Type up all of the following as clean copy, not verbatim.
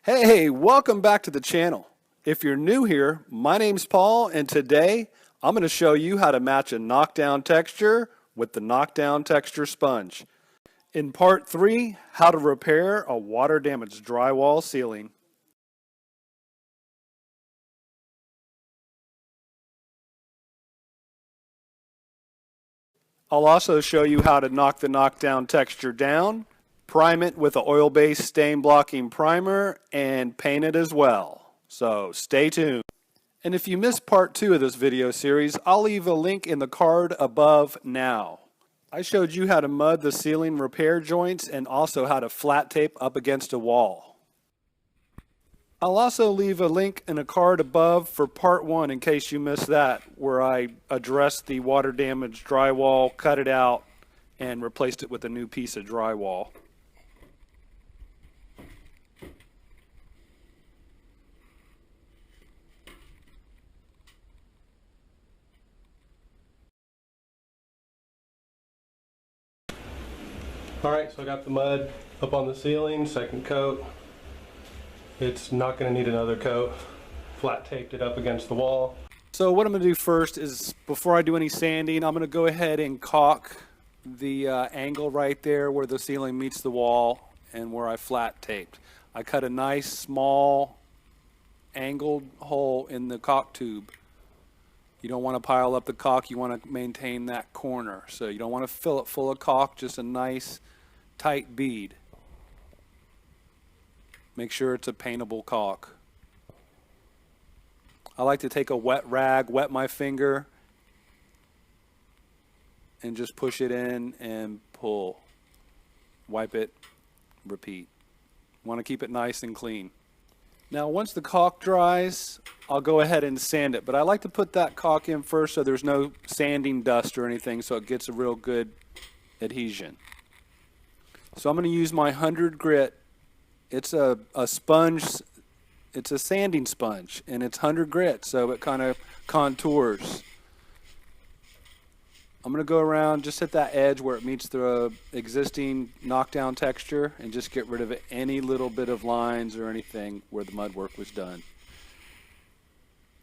Hey, welcome back to the channel. If you're new here, my name's Paul, and today I'm going to show you how to match a knockdown texture with the knockdown texture sponge. In part 3, how to repair a water damaged drywall ceiling. I'll also show you how to knock the knockdown texture down, prime it with an oil-based stain blocking primer, and paint it as well. So stay tuned. And if you missed part 2 of this video series, I'll leave a link in the card above now. I showed you how to mud the ceiling repair joints and also how to flat tape up against a wall. I'll also leave a link in a card above for part 1 in case you missed that, where I addressed the water damaged drywall, cut it out, and replaced it with a new piece of drywall. Alright, so I got the mud up on the ceiling, second coat. It's not going to need another coat. Flat taped it up against the wall. So what I'm going to do first is, before I do any sanding, I'm going to go ahead and caulk the angle right there where the ceiling meets the wall and where I flat taped. I cut a nice small angled hole in the caulk tube. You don't want to pile up the caulk, you want to maintain that corner. So you don't want to fill it full of caulk, just a nice tight bead. Make sure it's a paintable caulk. I like to take a wet rag, wet my finger, and just push it in and pull. Wipe it, repeat. Want to keep it nice and clean. Now once the caulk dries, I'll go ahead and sand it, but I like to put that caulk in first so there's no sanding dust or anything, so it gets a real good adhesion. So I'm going to use my 100 grit. It's a sponge, it's a sanding sponge, and it's 100 grit, so it kind of contours. I'm going to go around, just hit that edge where it meets the existing knockdown texture, and just get rid of any little bit of lines or anything where the mud work was done.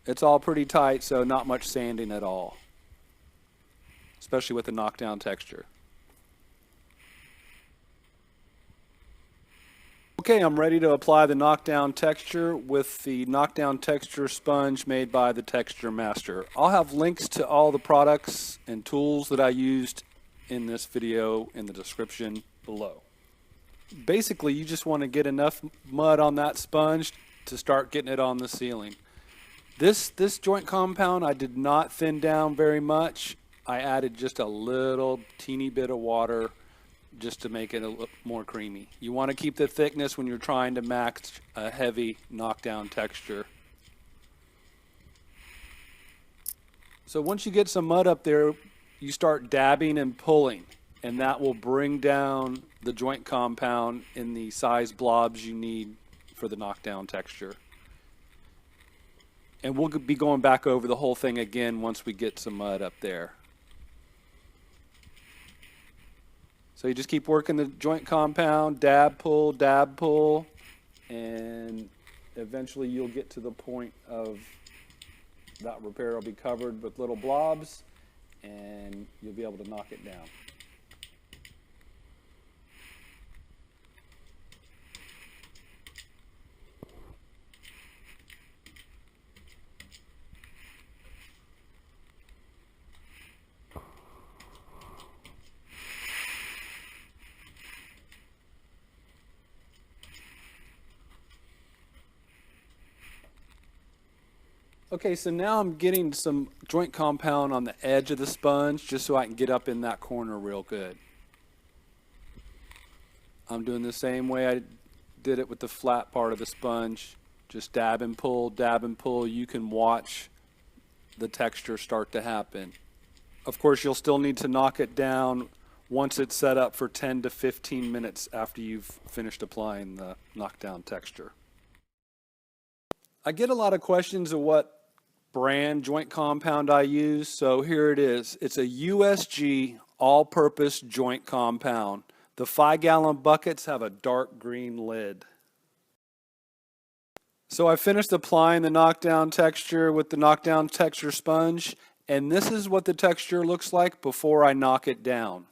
It's all pretty tight, so not much sanding at all, especially with the knockdown texture. Okay, I'm ready to apply the knockdown texture with the knockdown texture sponge made by the Texture Master. I'll have links to all the products and tools that I used in this video in the description below. Basically, you just want to get enough mud on that sponge to start getting it on the ceiling. This joint compound I did not thin down very much. I added just a little teeny bit of water just to make it a little more creamy. You want to keep the thickness when you're trying to match a heavy knockdown texture. So once you get some mud up there, you start dabbing and pulling, and that will bring down the joint compound in the size blobs you need for the knockdown texture. And we'll be going back over the whole thing again once we get some mud up there. So you just keep working the joint compound, dab, pull, and eventually you'll get to the point of that repair will be covered with little blobs, and you'll be able to knock it down. Okay, so now I'm getting some joint compound on the edge of the sponge just so I can get up in that corner real good. I'm doing the same way I did it with the flat part of the sponge. Just dab and pull, dab and pull. You can watch the texture start to happen. Of course, you'll still need to knock it down once it's set up for 10 to 15 minutes after you've finished applying the knockdown texture. I get a lot of questions of what brand joint compound I use, so here it is. It's a USG all-purpose joint compound. The 5-gallon buckets have a dark green lid. So I finished applying the knockdown texture with the knockdown texture sponge, and this is what the texture looks like before I knock it down.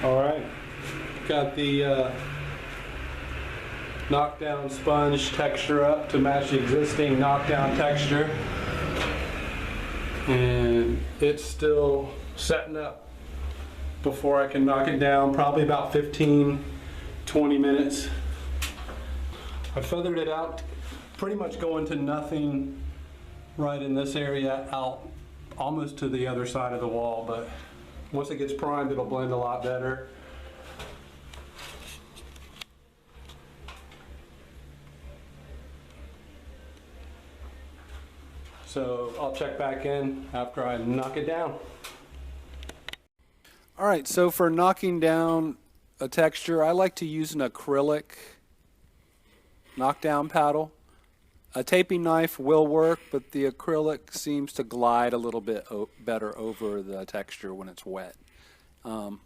All right, got the knockdown sponge texture up to match the existing knockdown texture, and it's still setting up before I can knock it down, probably about 15-20 minutes. I feathered it out, pretty much going to nothing right in this area, out almost to the other side of the wall, but once it gets primed, it'll blend a lot better. So I'll check back in after I knock it down. All right, so for knocking down a texture, I like to use an acrylic knockdown paddle. A taping knife will work, but the acrylic seems to glide a little bit better over the texture when it's wet. You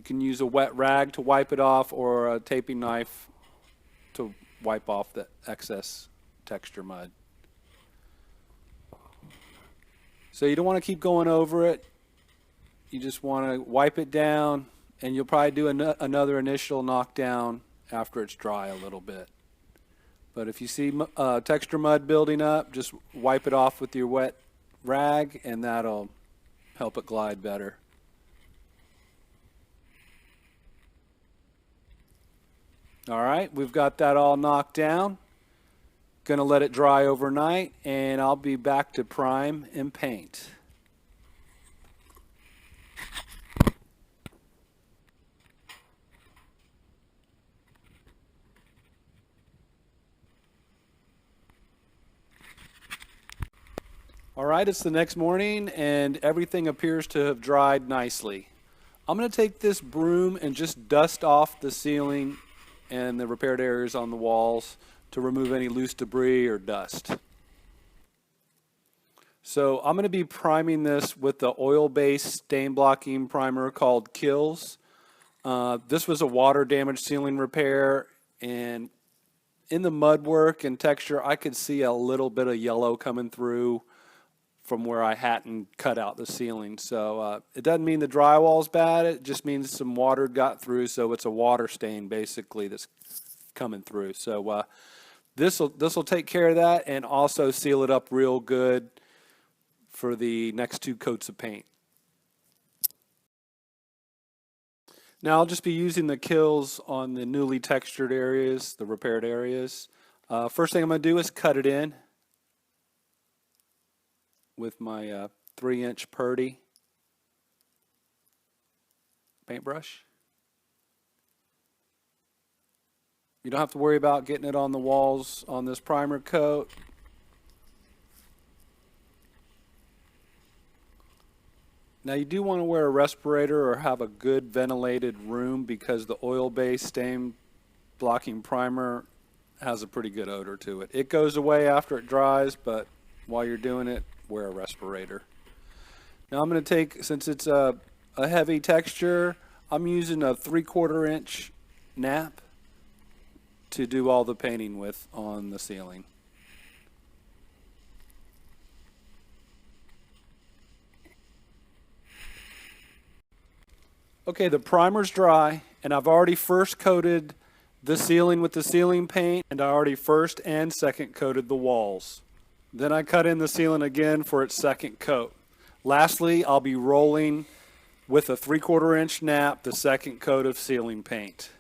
can use a wet rag to wipe it off, or a taping knife to wipe off the excess texture mud. So you don't want to keep going over it. You just want to wipe it down, and you'll probably do another initial knockdown after it's dry a little bit. But if you see texture mud building up, just wipe it off with your wet rag, and that'll help it glide better. All right, we've got that all knocked down. Gonna let it dry overnight, and I'll be back to prime and paint. All right, it's the next morning, and everything appears to have dried nicely. I'm gonna take this broom and just dust off the ceiling and the repaired areas on the walls to remove any loose debris or dust. So I'm going to be priming this with the oil-based stain blocking primer called Kilz. This was a water damaged ceiling repair, and in the mud work and texture I could see a little bit of yellow coming through from where I hadn't cut out the ceiling. So it doesn't mean the drywall's bad, it just means some water got through, so it's a water stain basically that's coming through. So this will take care of that and also seal it up real good for the next 2 coats of paint. Now I'll just be using the Kilz on the newly textured areas, the repaired areas. First thing I'm going to do is cut it in with my 3-inch purdy paintbrush. You don't have to worry about getting it on the walls on this primer coat. Now you do want to wear a respirator or have a good ventilated room, because the oil-based stain blocking primer has a pretty good odor to it. It goes away after it dries, but while you're doing it, wear a respirator. Now I'm going to take, since it's a heavy texture, I'm using a 3/4 inch nap to do all the painting with on the ceiling. Okay, the primer's dry, and I've already first coated the ceiling with the ceiling paint, and I already first and second coated the walls. Then I cut in the ceiling again for its second coat. Lastly, I'll be rolling with a 3/4 inch nap the second coat of ceiling paint.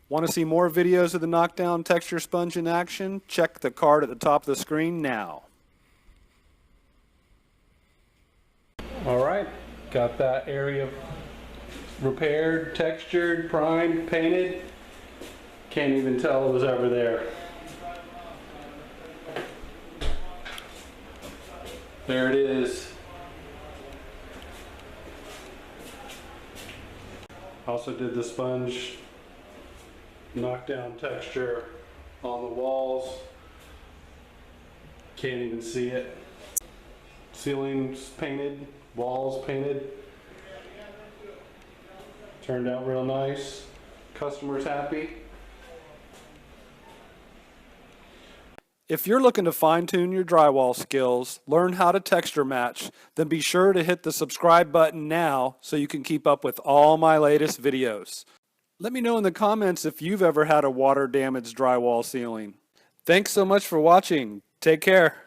Want to see more videos of the knockdown texture sponge in action? Check the card at the top of the screen now. All right, got that area repaired, textured, primed, painted. Can't even tell it was ever there. There it is. Also did the sponge knockdown texture on the walls. Can't even see it. Ceilings painted, walls painted. Turned out real nice. Customer's happy. If you're looking to fine-tune your drywall skills, learn how to texture match, then be sure to hit the subscribe button now so you can keep up with all my latest videos. Let me know in the comments if you've ever had a water-damaged drywall ceiling. Thanks so much for watching. Take care.